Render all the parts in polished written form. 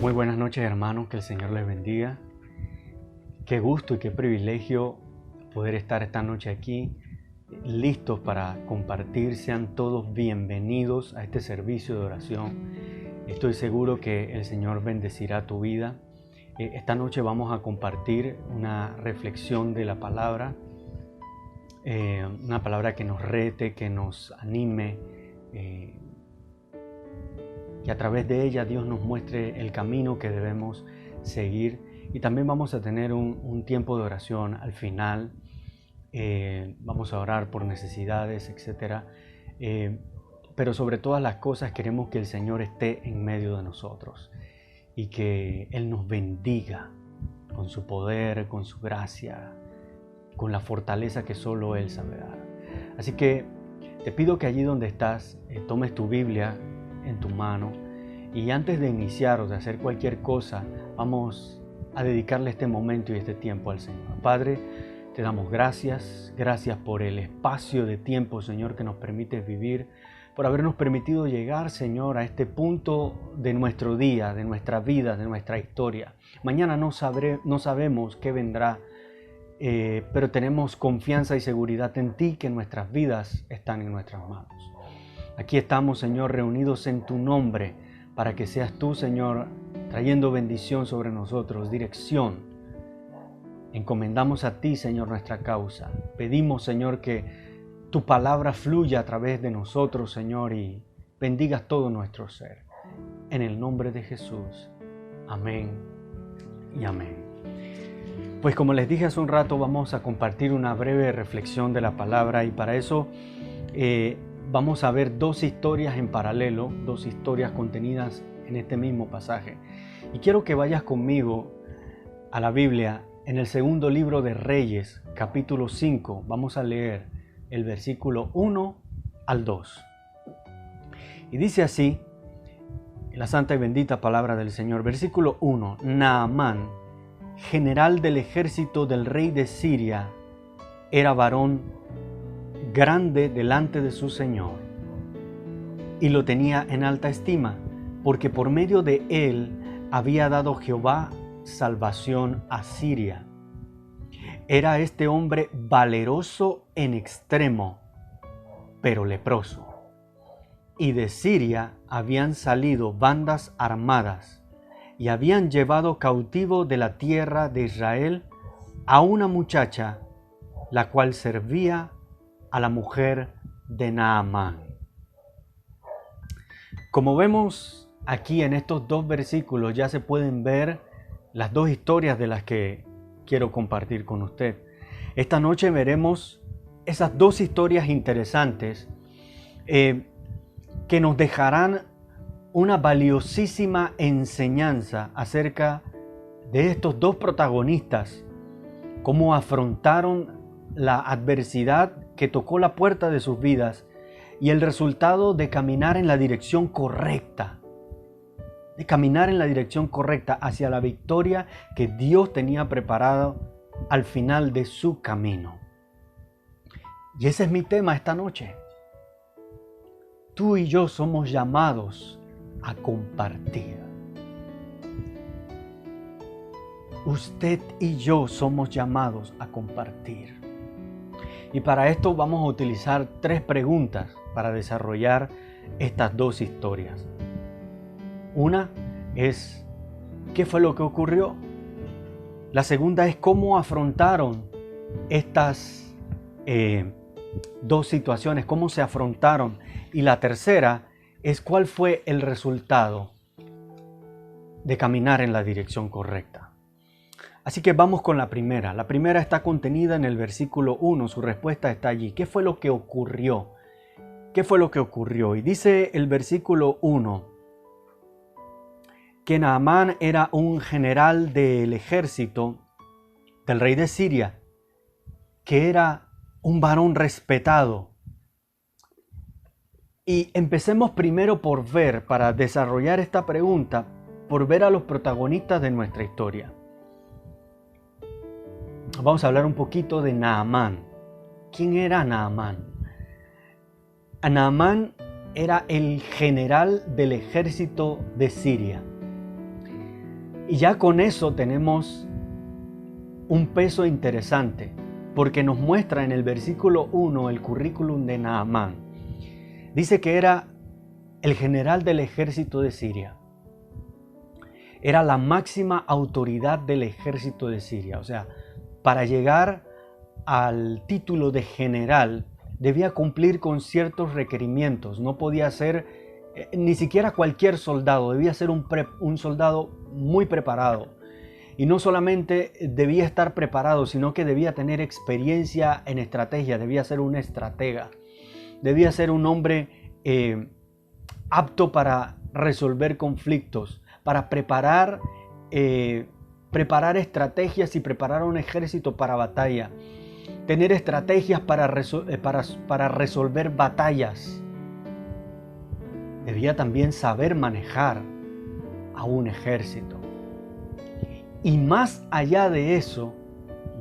Muy buenas noches, hermanos, que el Señor les bendiga. Qué gusto y qué privilegio poder estar esta noche aquí, listos para compartir. Sean todos bienvenidos a este servicio de oración. Estoy seguro que el Señor bendecirá tu vida. Esta noche vamos a compartir una reflexión de la palabra, una palabra que nos rete, que nos anime, que a través de ella Dios nos muestre el camino que debemos seguir. Y también vamos a tener un tiempo de oración al final. Vamos a orar por necesidades, etc. Pero sobre todas las cosas queremos que el Señor esté en medio de nosotros y que Él nos bendiga con su poder, con su gracia, con la fortaleza que solo Él sabe dar. Así que te pido que allí donde estás, tomes tu Biblia en tu mano y antes de iniciar o de hacer cualquier cosa, vamos a dedicarle este momento y este tiempo al Señor. Padre, te damos gracias por el espacio de tiempo, Señor, que nos permites vivir, por habernos permitido llegar, Señor, a este punto de nuestro día, de nuestra vida, de nuestra historia. Mañana no sabemos qué vendrá, pero tenemos confianza y seguridad en ti, que nuestras vidas están en nuestras manos. Aquí estamos, Señor, reunidos en tu nombre, para que seas tú, Señor, trayendo bendición sobre nosotros, dirección. Encomendamos a ti, Señor, nuestra causa. Pedimos, Señor, que tu palabra fluya a través de nosotros, Señor, y bendigas todo nuestro ser. En el nombre de Jesús. Amén y amén. Pues como les dije hace un rato, vamos a compartir una breve reflexión de la palabra y para eso vamos a ver dos historias en paralelo, dos historias contenidas en este mismo pasaje. Y quiero que vayas conmigo a la Biblia en el segundo libro de Reyes, capítulo 5. Vamos a leer el versículo 1 al 2. Y dice así, la santa y bendita palabra del Señor. Versículo 1. Naamán, general del ejército del rey de Siria, era varón grande delante de su Señor, y lo tenía en alta estima, porque por medio de él había dado Jehová salvación a Siria. Era este hombre valeroso en extremo, pero leproso. Y de Siria habían salido bandas armadas, y habían llevado cautivo de la tierra de Israel a una muchacha, la cual servía a la mujer de Naamán. Como vemos aquí en estos dos versículos, ya se pueden ver las dos historias de las que quiero compartir con usted. Esta noche veremos esas dos historias interesantes que nos dejarán una valiosísima enseñanza acerca de estos dos protagonistas, cómo afrontaron la adversidad que tocó la puerta de sus vidas y el resultado de caminar en la dirección correcta, hacia la victoria que Dios tenía preparado al final de su camino. Y ese es mi tema esta noche. Tú y yo somos llamados a compartir. Usted y yo somos llamados a compartir. Y para esto vamos a utilizar tres preguntas para desarrollar estas dos historias. Una es, ¿qué fue lo que ocurrió? La segunda es, ¿cómo afrontaron estas dos situaciones? ¿Cómo se afrontaron? Y la tercera es, ¿cuál fue el resultado de caminar en la dirección correcta? Así que vamos con la primera. La primera está contenida en el versículo 1. Su respuesta está allí. ¿Qué fue lo que ocurrió? ¿Qué fue lo que ocurrió? Y dice el versículo 1 que Naamán era un general del ejército del rey de Siria, que era un varón respetado. Y empecemos primero por ver, para desarrollar esta pregunta, por ver a los protagonistas de nuestra historia. Vamos a hablar un poquito de Naamán. ¿Quién era Naamán? Naamán era el general del ejército de Siria. Y ya con eso tenemos un peso interesante, porque nos muestra en el versículo 1 el currículum de Naamán. Dice que era el general del ejército de Siria. Era la máxima autoridad del ejército de Siria. O sea, para llegar al título de general debía cumplir con ciertos requerimientos. No podía ser ni siquiera cualquier soldado, debía ser un soldado muy preparado. Y no solamente debía estar preparado, sino que debía tener experiencia en estrategia, debía ser un estratega. Debía ser un hombre apto para resolver conflictos, para preparar estrategias y preparar un ejército para batalla. Tener estrategias para resolver batallas. Debía también saber manejar a un ejército. Y más allá de eso,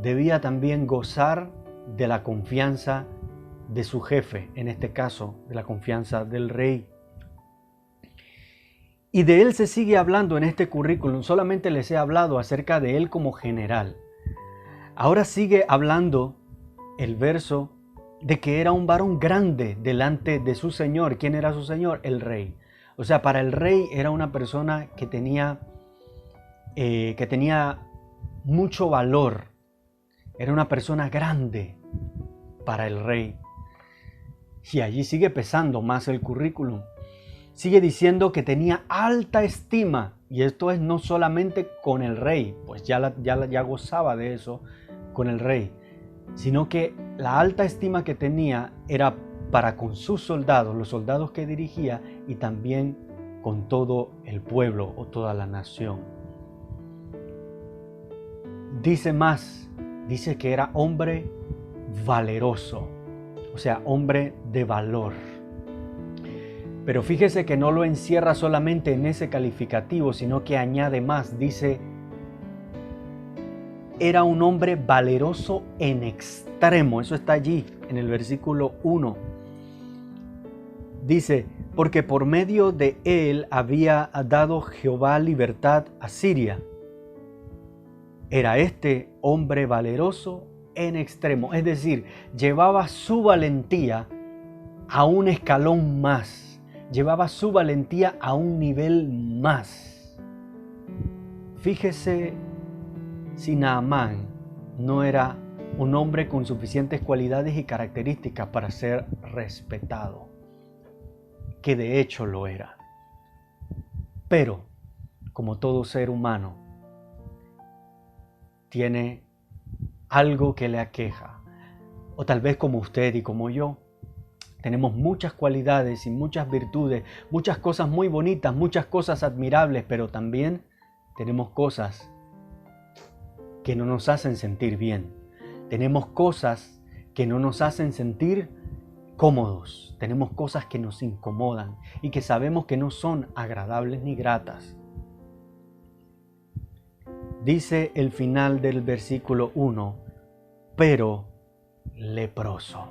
debía también gozar de la confianza de su jefe, en este caso, de la confianza del rey. Y de él se sigue hablando en este currículum, solamente les he hablado acerca de él como general. Ahora sigue hablando el verso de que era un varón grande delante de su señor. ¿Quién era su señor? El rey. O sea, para el rey era una persona que tenía mucho valor. Era una persona grande para el rey. Y allí sigue pesando más el currículum. Sigue diciendo que tenía alta estima. Y esto es no solamente con el rey, pues ya gozaba de eso con el rey, sino que la alta estima que tenía era para con sus soldados, los soldados que dirigía, y también con todo el pueblo o toda la nación. Dice más, dice que era hombre valeroso, o sea, hombre de valor. Pero fíjese que no lo encierra solamente en ese calificativo, sino que añade más, dice, era un hombre valeroso en extremo. Eso está allí en el versículo 1. Dice, porque por medio de él había dado Jehová libertad a Siria. Era este hombre valeroso en extremo. Es decir, llevaba su valentía a un escalón más. Llevaba su valentía a un nivel más. Fíjese si Naamán no era un hombre con suficientes cualidades y características para ser respetado, que de hecho lo era. Pero, como todo ser humano, tiene algo que le aqueja, o tal vez como usted y como yo, tenemos muchas cualidades y muchas virtudes, muchas cosas muy bonitas, muchas cosas admirables, pero también tenemos cosas que no nos hacen sentir bien. Tenemos cosas que no nos hacen sentir cómodos. Tenemos cosas que nos incomodan y que sabemos que no son agradables ni gratas. Dice el final del versículo 1, pero leproso.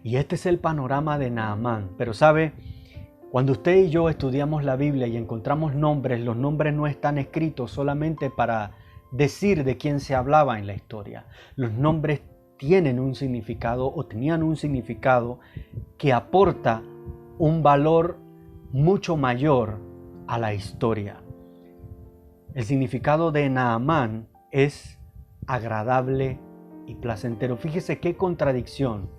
Y este es el panorama de Naamán. Pero sabe, cuando usted y yo estudiamos la Biblia y encontramos nombres, los nombres no están escritos solamente para decir de quién se hablaba en la historia. Los nombres tienen un significado o tenían un significado que aporta un valor mucho mayor a la historia. El significado de Naamán es agradable y placentero. Fíjese qué contradicción.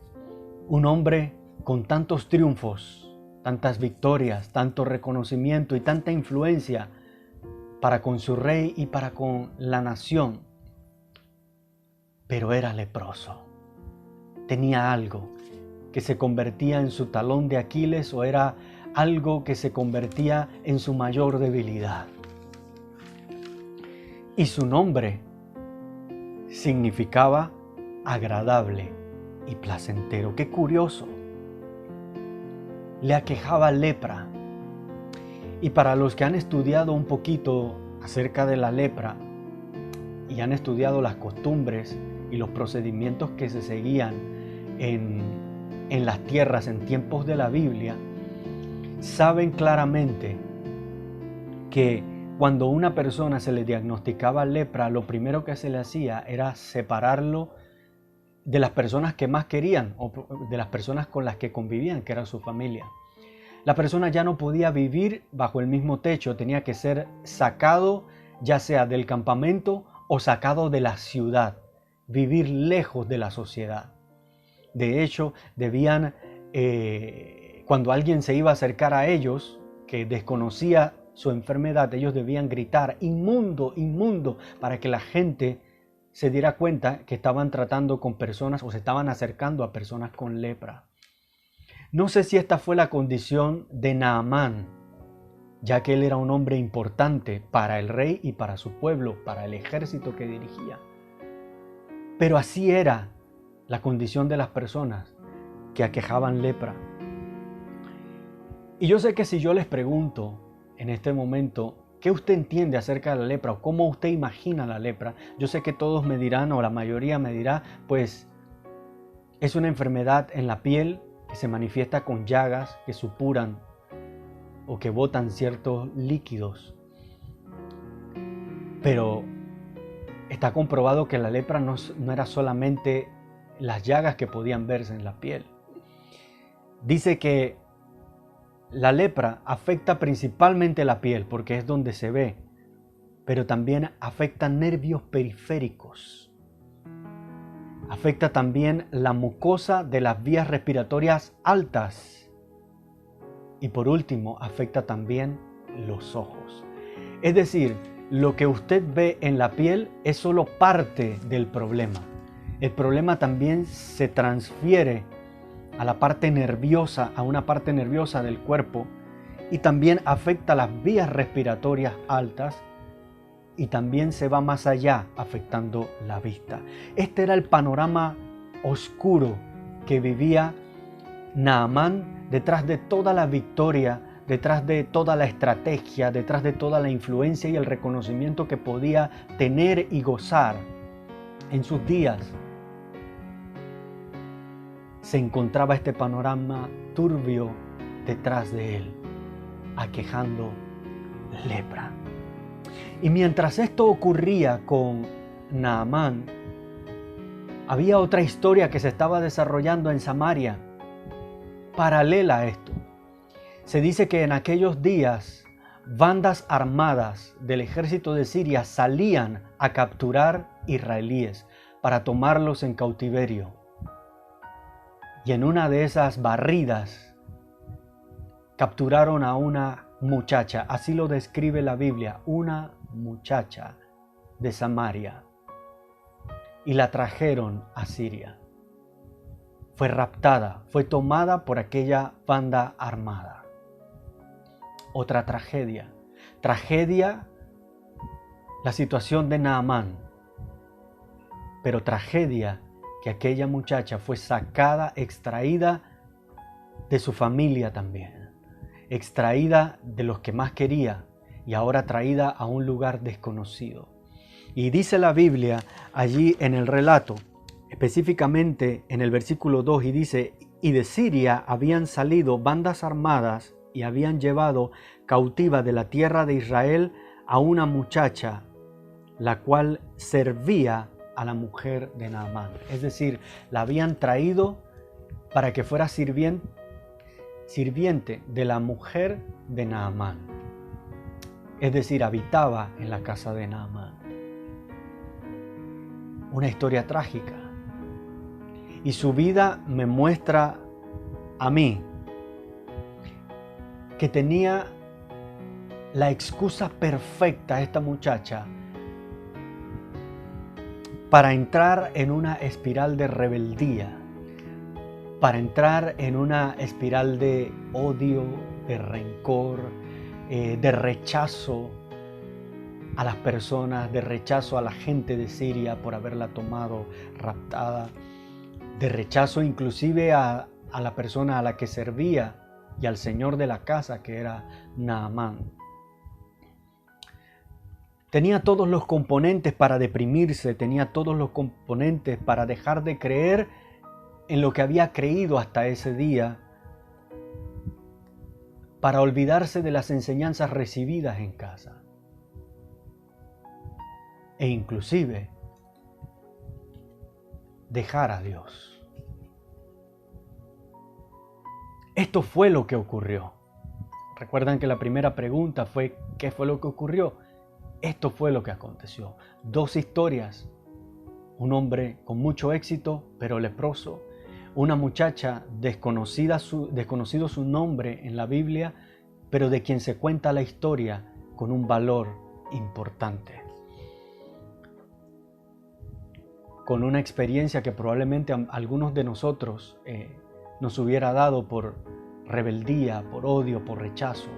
Un hombre con tantos triunfos, tantas victorias, tanto reconocimiento y tanta influencia para con su rey y para con la nación, pero era leproso. Tenía algo que se convertía en su talón de Aquiles o era algo que se convertía en su mayor debilidad. Y su nombre significaba agradable y placentero. ¡Qué curioso! Le aquejaba lepra. Y para los que han estudiado un poquito acerca de la lepra y han estudiado las costumbres y los procedimientos que se seguían en las tierras en tiempos de la Biblia, saben claramente que cuando una persona se le diagnosticaba lepra, lo primero que se le hacía era separarlo de las personas que más querían o de las personas con las que convivían, que era su familia. La persona ya no podía vivir bajo el mismo techo, tenía que ser sacado ya sea del campamento o sacado de la ciudad, vivir lejos de la sociedad. De hecho, debían, cuando alguien se iba a acercar a ellos, que desconocía su enfermedad, ellos debían gritar, inmundo, inmundo, para que la gente se diera cuenta que estaban tratando con personas o se estaban acercando a personas con lepra. No sé si esta fue la condición de Naamán, ya que él era un hombre importante para el rey y para su pueblo, para el ejército que dirigía. Pero así era la condición de las personas que aquejaban lepra. Y yo sé que si yo les pregunto en este momento, ¿qué usted entiende acerca de la lepra o cómo usted imagina la lepra? Yo sé que todos me dirán, o la mayoría me dirá, pues es una enfermedad en la piel que se manifiesta con llagas que supuran o que botan ciertos líquidos. Pero está comprobado que la lepra no era solamente las llagas que podían verse en la piel. Dice que la lepra afecta principalmente la piel porque es donde se ve, pero también afecta nervios periféricos. Afecta también la mucosa de las vías respiratorias altas. Y por último, afecta también los ojos. Es decir, lo que usted ve en la piel es solo parte del problema. El problema también se transfiere a la parte nerviosa, a una parte nerviosa del cuerpo, y también afecta las vías respiratorias altas y también se va más allá, afectando la vista. Este era el panorama oscuro que vivía Naamán detrás de toda la victoria, detrás de toda la estrategia, detrás de toda la influencia y el reconocimiento que podía tener y gozar en sus días. Se encontraba este panorama turbio detrás de él, aquejando lepra. Y mientras esto ocurría con Naamán, había otra historia que se estaba desarrollando en Samaria, paralela a esto. Se dice que en aquellos días bandas armadas del ejército de Siria salían a capturar israelíes para tomarlos en cautiverio. Y en una de esas barridas capturaron a una muchacha, así lo describe la Biblia, una muchacha de Samaria, y la trajeron a Siria. Fue raptada, fue tomada por aquella banda armada. Otra tragedia, la situación de Naamán, pero tragedia que aquella muchacha fue sacada, extraída de su familia también, extraída de los que más quería y ahora traída a un lugar desconocido. Y dice la Biblia allí en el relato, específicamente en el versículo 2, y dice: y de Siria habían salido bandas armadas y habían llevado cautiva de la tierra de Israel a una muchacha, la cual servía a la mujer de Naamán. Es decir, la habían traído para que fuera sirviente de la mujer de Naamán. Es decir, habitaba en la casa de Naamán. Una historia trágica. Y su vida me muestra a mí que tenía la excusa perfecta esta muchacha para entrar en una espiral de rebeldía, para entrar en una espiral de odio, de rencor, de rechazo a las personas, de rechazo a la gente de Siria por haberla tomado raptada, de rechazo inclusive a la persona a la que servía y al señor de la casa, que era Naamán. Tenía todos los componentes para deprimirse, tenía todos los componentes para dejar de creer en lo que había creído hasta ese día, para olvidarse de las enseñanzas recibidas en casa. E inclusive dejar a Dios. Esto fue lo que ocurrió. Recuerdan que la primera pregunta fue ¿qué fue lo que ocurrió? Esto fue lo que aconteció. Dos historias. Un hombre con mucho éxito, pero leproso. Una muchacha desconocido su nombre en la Biblia, pero de quien se cuenta la historia con un valor importante. Con una experiencia que probablemente a algunos de nosotros nos hubiera dado por rebeldía, por odio, por rechazo,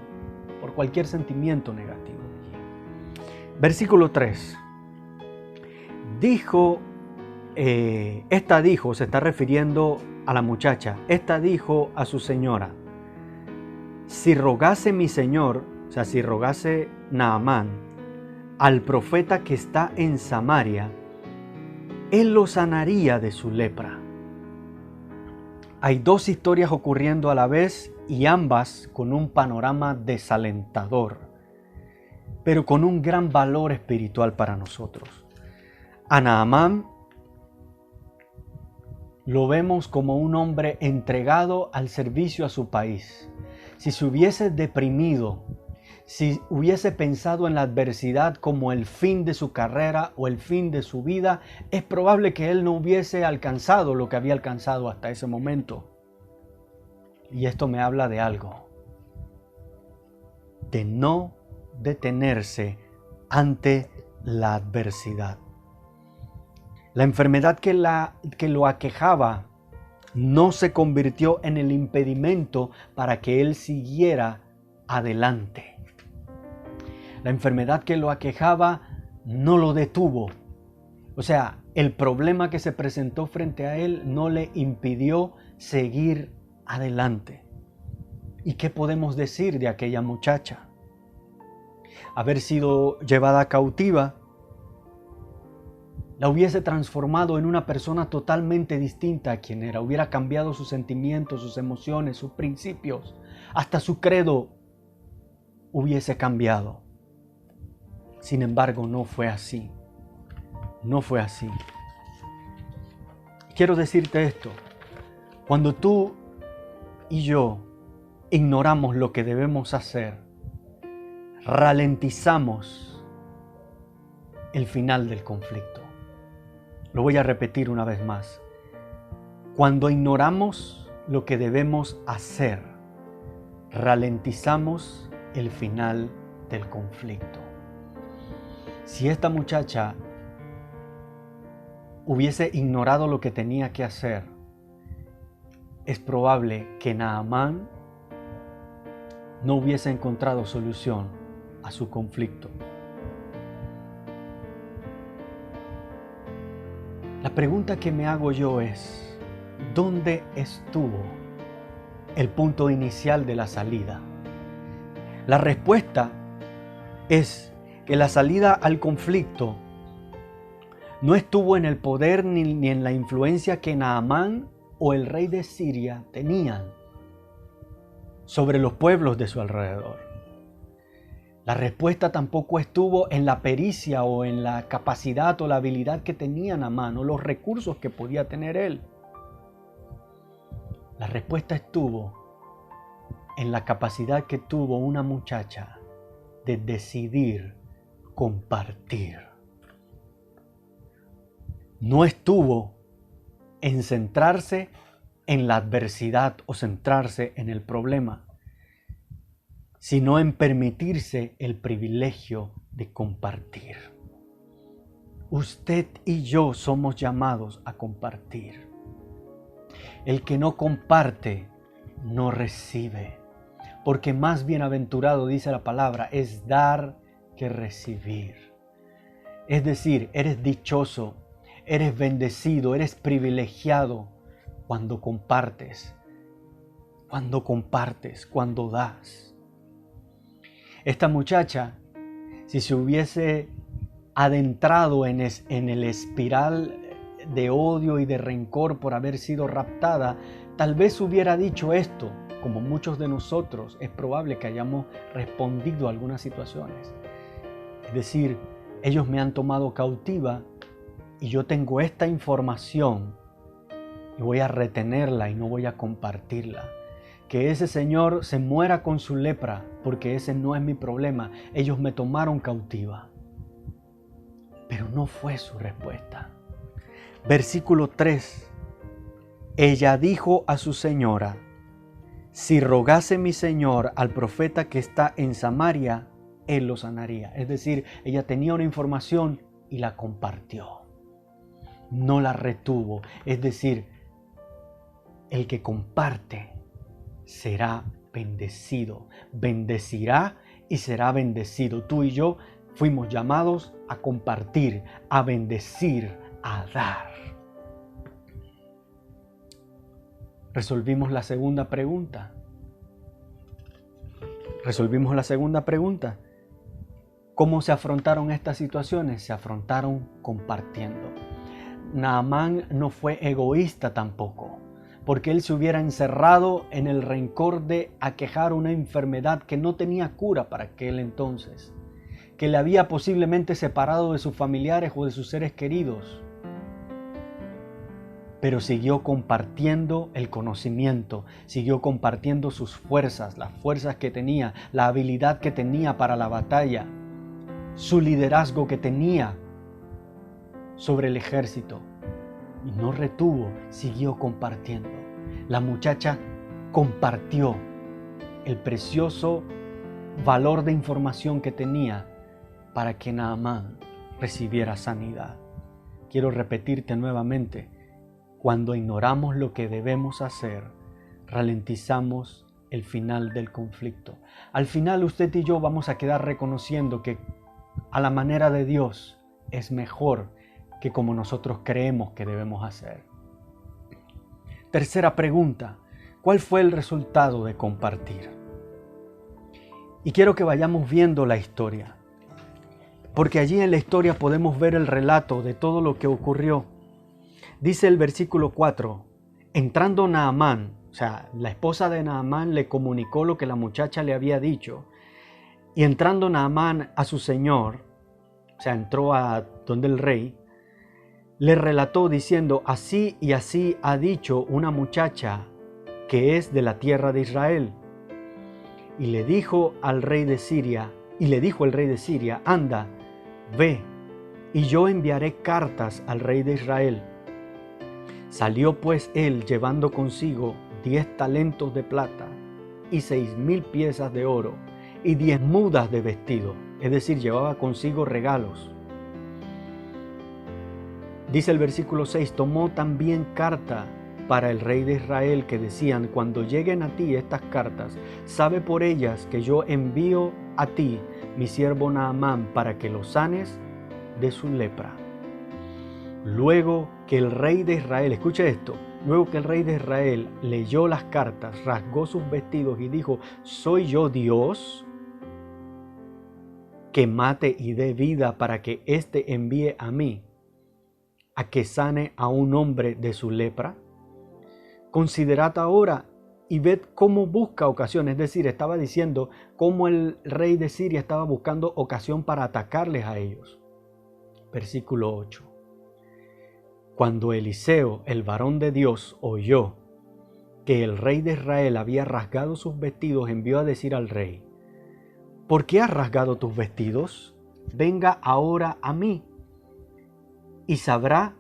por cualquier sentimiento negativo. Versículo 3. Esta dijo, se está refiriendo a la muchacha, esta dijo a su señora: si rogase mi señor, o sea, si rogase Naamán al profeta que está en Samaria, él lo sanaría de su lepra. Hay dos historias ocurriendo a la vez y ambas con un panorama desalentador, pero con un gran valor espiritual para nosotros. A Naamán lo vemos como un hombre entregado al servicio a su país. Si se hubiese deprimido, si hubiese pensado en la adversidad como el fin de su carrera o el fin de su vida, es probable que él no hubiese alcanzado lo que había alcanzado hasta ese momento. Y esto me habla de algo, de no detenerse ante la adversidad. La enfermedad que lo aquejaba no se convirtió en el impedimento para que él siguiera adelante. La enfermedad que lo aquejaba no lo detuvo. O sea, el problema que se presentó frente a él no le impidió seguir adelante. ¿Y qué podemos decir de aquella muchacha? Haber sido llevada cautiva la hubiese transformado en una persona totalmente distinta a quien era. Hubiera cambiado sus sentimientos, sus emociones, sus principios. Hasta su credo hubiese cambiado. Sin embargo, no fue así. No fue así. Quiero decirte esto. Cuando tú y yo ignoramos lo que debemos hacer, ralentizamos el final del conflicto. Lo voy a repetir una vez más. Cuando ignoramos lo que debemos hacer, ralentizamos el final del conflicto. Si esta muchacha hubiese ignorado lo que tenía que hacer, es probable que Naamán no hubiese encontrado solución a su conflicto. La pregunta que me hago yo es, ¿dónde estuvo el punto inicial de la salida? La respuesta es que la salida al conflicto no estuvo en el poder ni en la influencia que Naamán o el rey de Siria tenían sobre los pueblos de su alrededor. La respuesta tampoco estuvo en la pericia o en la capacidad o la habilidad que tenía Naamán o los recursos que podía tener él. La respuesta estuvo en la capacidad que tuvo una muchacha de decidir compartir. No estuvo en centrarse en la adversidad o centrarse en el problema, sino en permitirse el privilegio de compartir. Usted y yo somos llamados a compartir. El que no comparte, no recibe, porque más bienaventurado, dice la palabra, es dar que recibir. Es decir, eres dichoso, eres bendecido, eres privilegiado cuando compartes, cuando das. Esta muchacha, si se hubiese adentrado en el espiral de odio y de rencor por haber sido raptada, tal vez hubiera dicho esto: como muchos de nosotros, es probable que hayamos respondido a algunas situaciones. Es decir, ellos me han tomado cautiva y yo tengo esta información y voy a retenerla y no voy a compartirla. Que ese señor se muera con su lepra, porque ese no es mi problema. Ellos me tomaron cautiva. Pero no fue su respuesta. Versículo 3. Ella dijo a su señora: si rogase mi señor al profeta que está en Samaria, él lo sanaría. Es decir, ella tenía una información y la compartió. No la retuvo. Es decir, el que comparte será bendecido, bendecirá y será bendecido. Tú y yo fuimos llamados a compartir, a bendecir, a dar. Resolvimos la segunda pregunta. ¿Cómo se afrontaron estas situaciones? Se afrontaron compartiendo. Naamán no fue egoísta tampoco, porque él se hubiera encerrado en el rencor de aquejar una enfermedad que no tenía cura para aquel entonces, que le había posiblemente separado de sus familiares o de sus seres queridos. Pero siguió compartiendo el conocimiento, siguió compartiendo sus fuerzas, las fuerzas que tenía, la habilidad que tenía para la batalla, su liderazgo que tenía sobre el ejército. Y no retuvo, siguió compartiendo. La muchacha compartió el precioso valor de información que tenía para que Naamán recibiera sanidad. Quiero repetirte nuevamente, cuando ignoramos lo que debemos hacer, ralentizamos el final del conflicto. Al final usted y yo vamos a quedar reconociendo que a la manera de Dios es mejor que como nosotros creemos que debemos hacer. Tercera pregunta, ¿cuál fue el resultado de compartir? Y quiero que vayamos viendo la historia, porque allí en la historia podemos ver el relato de todo lo que ocurrió. Dice el versículo 4, entrando Naamán, o sea, la esposa de Naamán le comunicó lo que la muchacha le había dicho, y entrando Naamán a su señor, o sea, entró a donde el rey, le relató diciendo, así y así ha dicho una muchacha que es de la tierra de Israel. Y le dijo el rey de Siria, anda, ve, y yo enviaré cartas al rey de Israel. Salió pues él llevando consigo 10 talentos de plata y 6,000 piezas de oro y 10 mudas de vestido, es decir, llevaba consigo regalos. Dice el versículo 6, tomó también carta para el rey de Israel que decían, cuando lleguen a ti estas cartas, sabe por ellas que yo envío a ti mi siervo Naamán para que lo sanes de su lepra. Luego que el rey de Israel, escuche esto, luego que el rey de Israel leyó las cartas, rasgó sus vestidos y dijo, ¿soy yo Dios que mate y dé vida para que éste envíe a mí a que sane a un hombre de su lepra? Considerad ahora y ved cómo busca ocasión, es decir, estaba diciendo cómo el rey de Siria estaba buscando ocasión para atacarles a ellos. Versículo 8. Cuando Eliseo, el varón de Dios, oyó que el rey de Israel había rasgado sus vestidos, envió a decir al rey, ¿por qué has rasgado tus vestidos? Venga ahora a mí y sabrá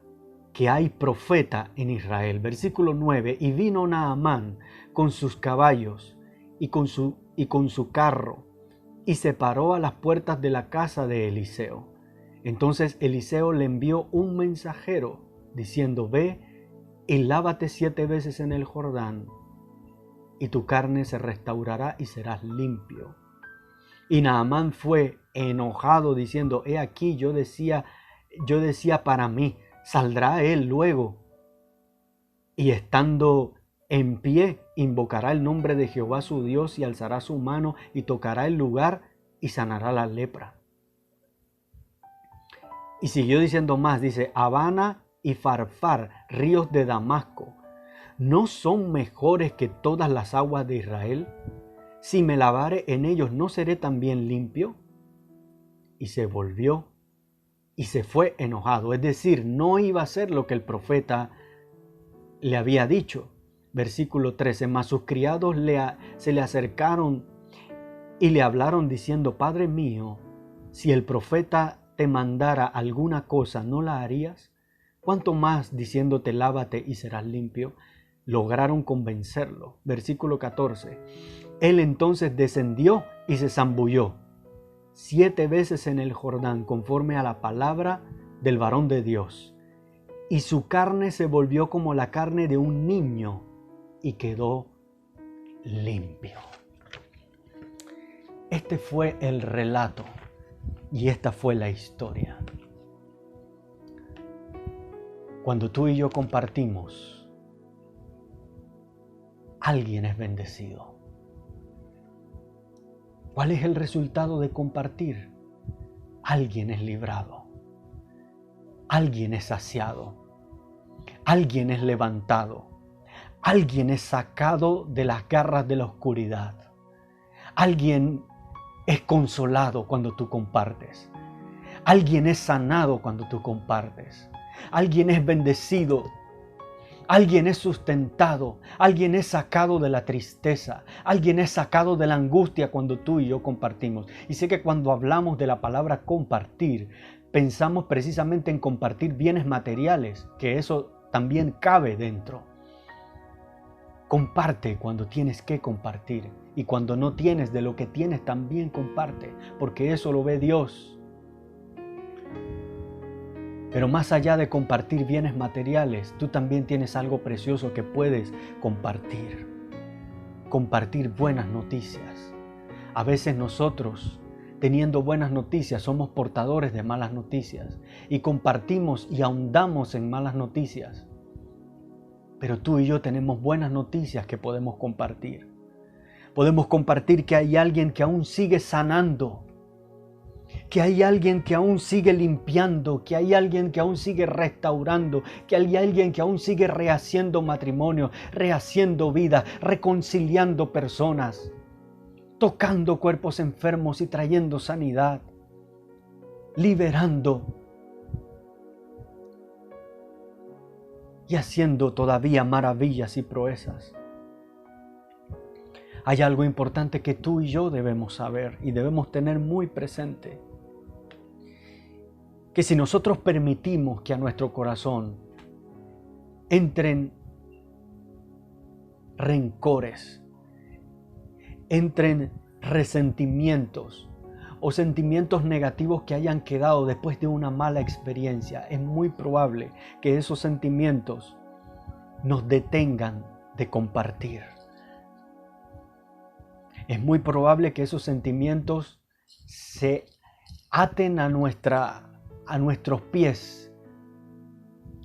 que hay profeta en Israel. Versículo 9, y vino Naamán con sus caballos y con su carro, y se paró a las puertas de la casa de Eliseo. Entonces Eliseo le envió un mensajero, diciendo, ve y lávate 7 veces en el Jordán, y tu carne se restaurará y serás limpio. Y Naamán fue enojado, diciendo, he aquí yo decía para mí, saldrá él luego, y estando en pie, invocará el nombre de Jehová su Dios, y alzará su mano, y tocará el lugar, y sanará la lepra. Y siguió diciendo más, dice, Habana y Farfar, ríos de Damasco, ¿no son mejores que todas las aguas de Israel? Si me lavare en ellos, ¿no seré también limpio? Y se volvió y se fue enojado. Es decir, no iba a hacer lo que el profeta le había dicho. Versículo 13, mas sus criados se le acercaron y le hablaron diciendo, Padre mío, si el profeta te mandara alguna cosa, ¿no la harías? ¿Cuánto más diciéndote, lávate y serás limpio? Lograron convencerlo. Versículo 14, él entonces descendió y se zambulló 7 veces en el Jordán, conforme a la palabra del varón de Dios. Y su carne se volvió como la carne de un niño y quedó limpio. Este fue el relato y esta fue la historia. Cuando tú y yo compartimos, alguien es bendecido. ¿Cuál es el resultado de compartir? Alguien es librado. Alguien es saciado. Alguien es levantado. Alguien es sacado de las garras de la oscuridad. Alguien es consolado cuando tú compartes. Alguien es sanado cuando tú compartes. Alguien es bendecido. Alguien es sustentado. Alguien es sacado de la tristeza. Alguien es sacado de la angustia cuando tú y yo compartimos. Y sé que cuando hablamos de la palabra compartir, pensamos precisamente en compartir bienes materiales, que eso también cabe dentro. Comparte cuando tienes que compartir. Y cuando no tienes, de lo que tienes también comparte, porque eso lo ve Dios. Pero más allá de compartir bienes materiales, tú también tienes algo precioso que puedes compartir. Compartir buenas noticias. A veces nosotros, teniendo buenas noticias, somos portadores de malas noticias y compartimos y ahondamos en malas noticias. Pero tú y yo tenemos buenas noticias que podemos compartir. Podemos compartir que hay alguien que aún sigue sanando, que hay alguien que aún sigue limpiando, que hay alguien que aún sigue restaurando, que hay alguien que aún sigue rehaciendo matrimonio, rehaciendo vida, reconciliando personas, tocando cuerpos enfermos y trayendo sanidad, liberando y haciendo todavía maravillas y proezas. Hay algo importante que tú y yo debemos saber y debemos tener muy presente. Que si nosotros permitimos que a nuestro corazón entren rencores, entren resentimientos o sentimientos negativos que hayan quedado después de una mala experiencia, es muy probable que esos sentimientos nos detengan de compartir. Es muy probable que esos sentimientos se aten a nuestros pies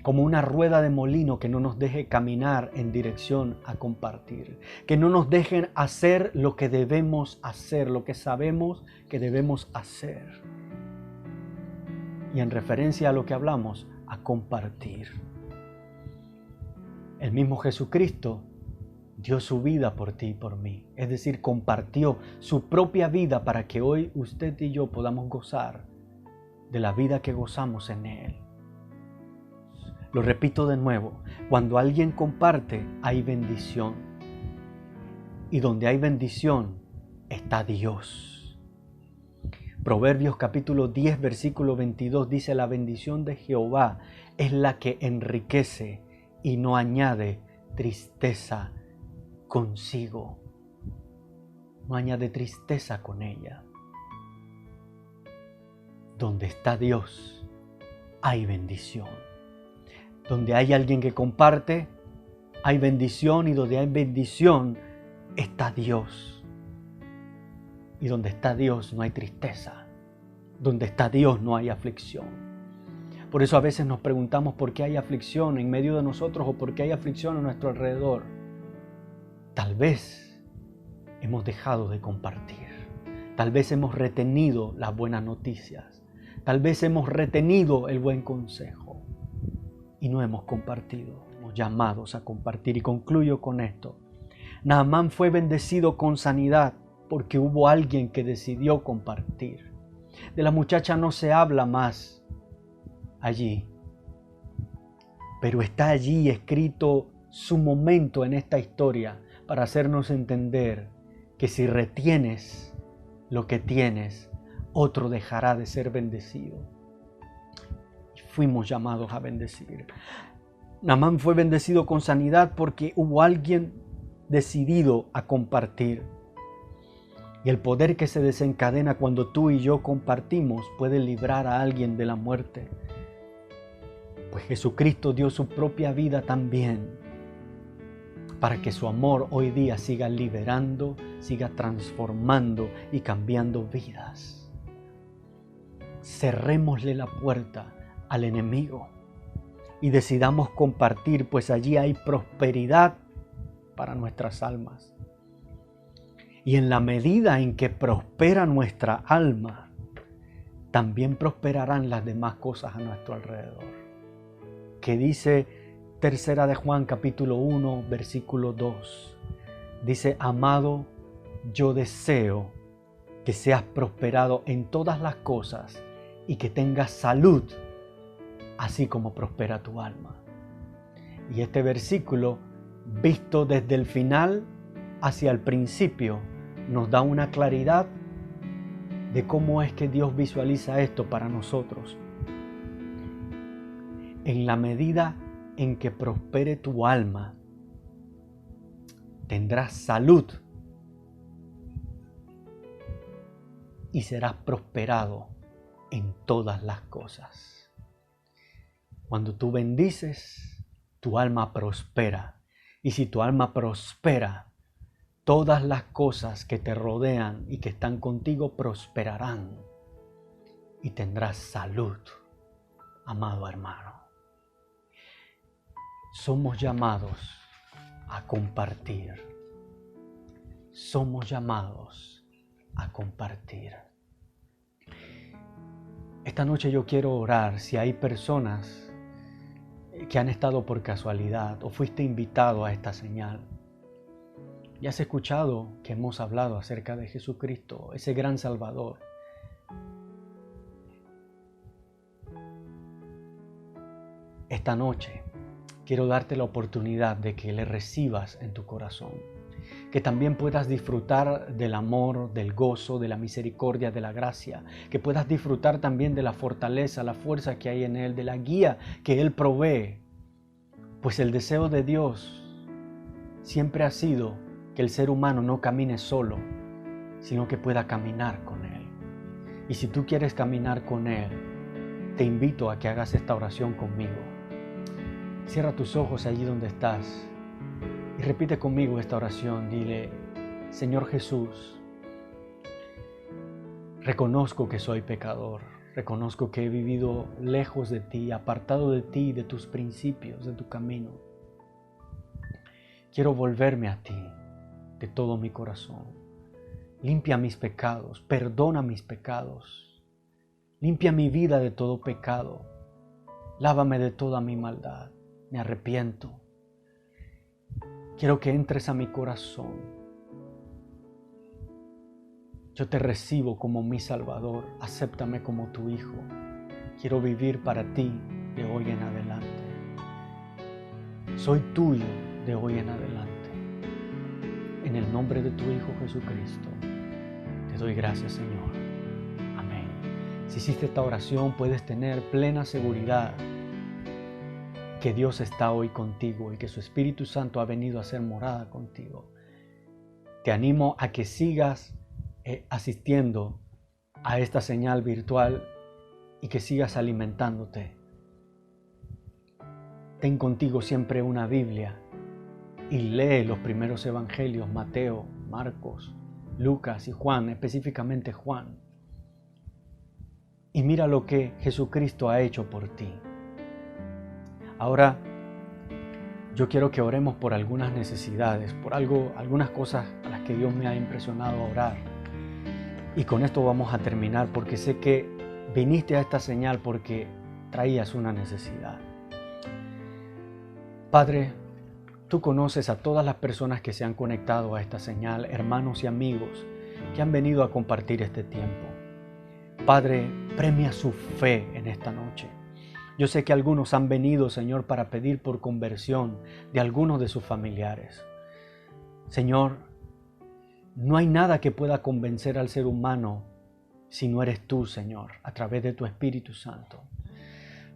como una rueda de molino que no nos deje caminar en dirección a compartir, que no nos dejen hacer lo que debemos hacer, lo que sabemos que debemos hacer. Y en referencia a lo que hablamos, a compartir. El mismo Jesucristo dio su vida por ti y por mí. Es decir, compartió su propia vida para que hoy usted y yo podamos gozar de la vida que gozamos en Él. Lo repito de nuevo, cuando alguien comparte, hay bendición. Y donde hay bendición, está Dios. Proverbios capítulo 10, versículo 22 dice, la bendición de Jehová es la que enriquece y no añade tristeza consigo. No añade tristeza con ella. Donde está Dios, hay bendición. Donde hay alguien que comparte, hay bendición, y donde hay bendición, está Dios. Y donde está Dios no hay tristeza. Donde está Dios no hay aflicción. Por eso a veces nos preguntamos por qué hay aflicción en medio de nosotros o por qué hay aflicción a nuestro alrededor. Tal vez hemos dejado de compartir. Tal vez hemos retenido las buenas noticias. Tal vez hemos retenido el buen consejo. y no hemos compartido. Hemos llamados a compartir. Y concluyo con esto. Naamán fue bendecido con sanidad porque hubo alguien que decidió compartir. De la muchacha no se habla más allí, pero está allí escrito su momento en esta historia para hacernos entender que si retienes lo que tienes, otro dejará de ser bendecido. Fuimos llamados a bendecir. Naamán fue bendecido con sanidad porque hubo alguien decidido a compartir. Y el poder que se desencadena cuando tú y yo compartimos puede librar a alguien de la muerte. Pues Jesucristo dio su propia vida también para que su amor hoy día siga liberando, siga transformando y cambiando vidas. Cerrémosle la puerta al enemigo y decidamos compartir, pues allí hay prosperidad para nuestras almas. Y en la medida en que prospera nuestra alma, también prosperarán las demás cosas a nuestro alrededor. Que dice Tercera de Juan capítulo 1 versículo 2. Dice: amado, yo deseo que seas prosperado en todas las cosas y que tengas salud, así como prospera tu alma. Y este versículo, visto desde el final hacia el principio, nos da una claridad de cómo es que Dios visualiza esto para nosotros. En la medida en que prospere tu alma, tendrás salud y serás prosperado en todas las cosas. Cuando tú bendices, tu alma prospera. Y si tu alma prospera, todas las cosas que te rodean y que están contigo prosperarán. Y tendrás salud, amado hermano. Somos llamados a compartir. Somos llamados a compartir. Esta noche yo quiero orar si hay personas que han estado por casualidad o fuiste invitado a esta señal. Y has escuchado que hemos hablado acerca de Jesucristo, ese gran Salvador. Esta noche quiero darte la oportunidad de que le recibas en tu corazón, que también puedas disfrutar del amor, del gozo, de la misericordia, de la gracia, que puedas disfrutar también de la fortaleza, la fuerza que hay en Él, de la guía que Él provee. Pues el deseo de Dios siempre ha sido que el ser humano no camine solo, sino que pueda caminar con Él. Y si tú quieres caminar con Él, te invito a que hagas esta oración conmigo. Cierra tus ojos allí donde estás y repite conmigo esta oración. Dile: Señor Jesús, reconozco que soy pecador, reconozco que he vivido lejos de ti, apartado de ti, de tus principios, de tu camino. Quiero volverme a ti de todo mi corazón. Limpia mis pecados, perdona mis pecados, limpia mi vida de todo pecado, lávame de toda mi maldad. Me arrepiento. Quiero que entres a mi corazón. Yo te recibo como mi Salvador. Acéptame como tu Hijo. Quiero vivir para ti de hoy en adelante. Soy tuyo de hoy en adelante. En el nombre de tu Hijo Jesucristo, te doy gracias, Señor. Amén. Si hiciste esta oración, puedes tener plena seguridad que Dios está hoy contigo y que su Espíritu Santo ha venido a hacer morada contigo. Te animo a que sigas asistiendo a esta señal virtual y que sigas alimentándote. Ten contigo siempre una Biblia y lee los primeros evangelios: Mateo, Marcos, Lucas y Juan, específicamente Juan. Y mira lo que Jesucristo ha hecho por ti. Ahora, yo quiero que oremos por algunas necesidades, por algunas cosas a las que Dios me ha impresionado a orar. Y con esto vamos a terminar, porque sé que viniste a esta señal porque traías una necesidad. Padre, tú conoces a todas las personas que se han conectado a esta señal, hermanos y amigos que han venido a compartir este tiempo. Padre, premia su fe en esta noche. Yo sé que algunos han venido, Señor, para pedir por conversión de algunos de sus familiares. Señor, no hay nada que pueda convencer al ser humano si no eres tú, Señor, a través de tu Espíritu Santo.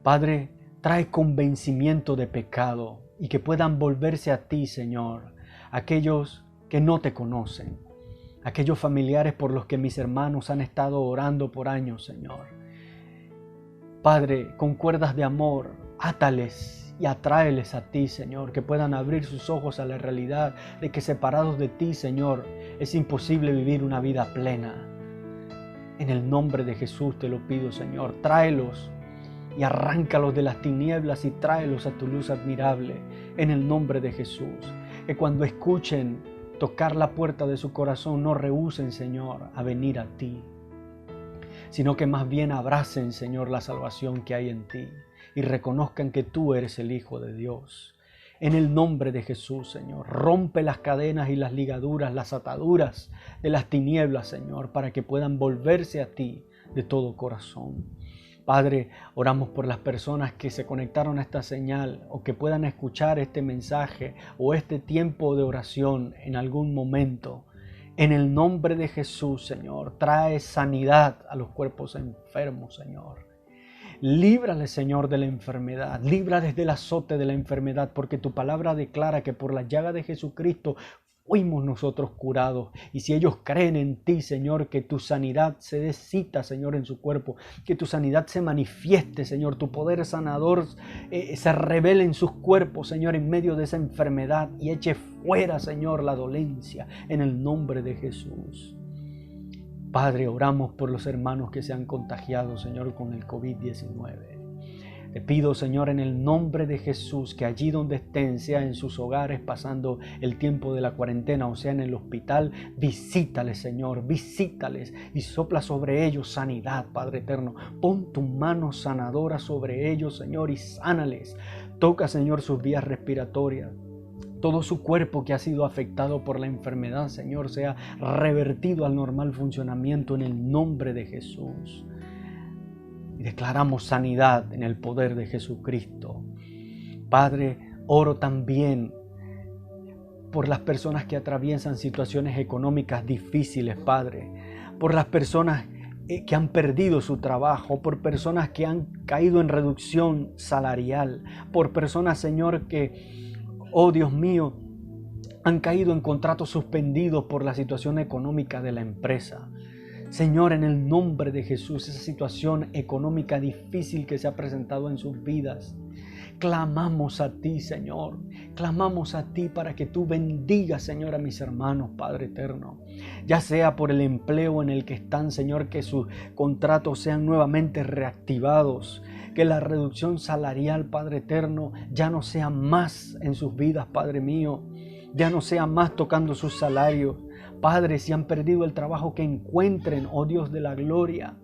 Padre, trae convencimiento de pecado y que puedan volverse a ti, Señor, aquellos que no te conocen, aquellos familiares por los que mis hermanos han estado orando por años, Señor. Padre, con cuerdas de amor, átales y atráeles a ti, Señor, que puedan abrir sus ojos a la realidad de que separados de ti, Señor, es imposible vivir una vida plena. En el nombre de Jesús te lo pido, Señor, tráelos y arráncalos de las tinieblas y tráelos a tu luz admirable, en el nombre de Jesús. Que cuando escuchen tocar la puerta de su corazón, no rehúsen, Señor, a venir a ti, sino que más bien abracen, Señor, la salvación que hay en ti y reconozcan que tú eres el Hijo de Dios. En el nombre de Jesús, Señor, rompe las cadenas y las ligaduras, las ataduras de las tinieblas, Señor, para que puedan volverse a ti de todo corazón. Padre, oramos por las personas que se conectaron a esta señal o que puedan escuchar este mensaje o este tiempo de oración en algún momento. En el nombre de Jesús, Señor, trae sanidad a los cuerpos enfermos, Señor. Líbrales, Señor, de la enfermedad, líbrales del azote de la enfermedad, porque tu palabra declara que por la llaga de Jesucristo fuimos nosotros curados. Y si ellos creen en ti, Señor, que tu sanidad se dé cita, Señor, en su cuerpo, que tu sanidad se manifieste, Señor, tu poder sanador se revele en sus cuerpos, Señor, en medio de esa enfermedad y eche fuera, Señor, la dolencia en el nombre de Jesús. Padre, oramos por los hermanos que se han contagiado, Señor, con el COVID-19. Te pido, Señor, en el nombre de Jesús, que allí donde estén, sea en sus hogares pasando el tiempo de la cuarentena o sea en el hospital, visítales, Señor, visítales y sopla sobre ellos sanidad, Padre eterno. Pon tu mano sanadora sobre ellos, Señor, y sánales. Toca, Señor, sus vías respiratorias. Todo su cuerpo que ha sido afectado por la enfermedad, Señor, sea revertido al normal funcionamiento en el nombre de Jesús. Y declaramos sanidad en el poder de Jesucristo. Padre, oro también por las personas que atraviesan situaciones económicas difíciles, Padre. Por las personas que han perdido su trabajo, por personas que han caído en reducción salarial, por personas, Señor, que, oh Dios mío, han caído en contratos suspendidos por la situación económica de la empresa. Señor, en el nombre de Jesús, esa situación económica difícil que se ha presentado en sus vidas, clamamos a ti, Señor. Clamamos a ti para que tú bendigas, Señor, a mis hermanos, Padre eterno. Ya sea por el empleo en el que están, Señor, que sus contratos sean nuevamente reactivados. Que la reducción salarial, Padre eterno, ya no sea más en sus vidas, Padre mío. Ya no sea más tocando sus salarios. Padre, si han perdido el trabajo, que encuentren, oh Dios de la gloria,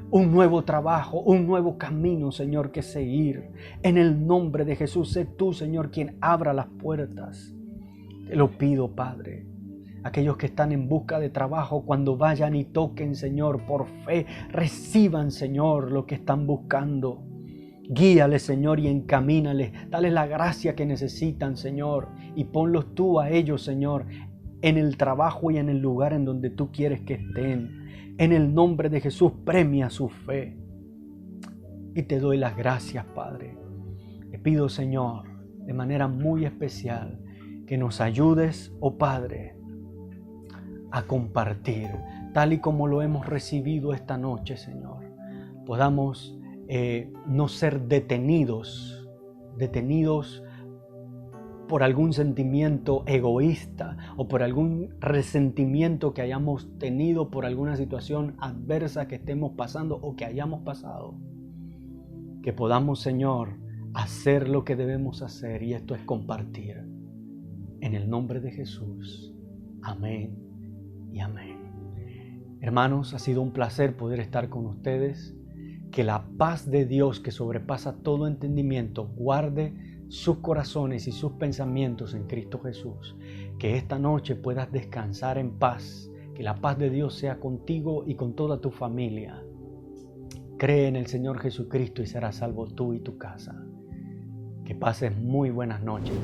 un nuevo trabajo, un nuevo camino, Señor, que seguir. En el nombre de Jesús, sé tú, Señor, quien abra las puertas. Te lo pido, Padre. Aquellos que están en busca de trabajo, cuando vayan y toquen, Señor, por fe, reciban, Señor, lo que están buscando. Guíales, Señor, y encamínales. Dale la gracia que necesitan, Señor, y ponlos tú a ellos, Señor, en el trabajo y en el lugar en donde tú quieres que estén. En el nombre de Jesús, premia su fe. Y te doy las gracias, Padre. Te pido, Señor, de manera muy especial, que nos ayudes, oh Padre, a compartir, tal y como lo hemos recibido esta noche, Señor. Podamos no ser detenidos por algún sentimiento egoísta o por algún resentimiento que hayamos tenido por alguna situación adversa que estemos pasando o que hayamos pasado. Que podamos, Señor, hacer lo que debemos hacer, y esto es compartir. En el nombre de Jesús. Amén y amén. Hermanos, ha sido un placer poder estar con ustedes. Que la paz de Dios, que sobrepasa todo entendimiento, guarde sus corazones y sus pensamientos en Cristo Jesús. Que esta noche puedas descansar en paz, que la paz de Dios sea contigo y con toda tu familia. Cree en el Señor Jesucristo y serás salvo tú y tu casa. Que pases muy buenas noches.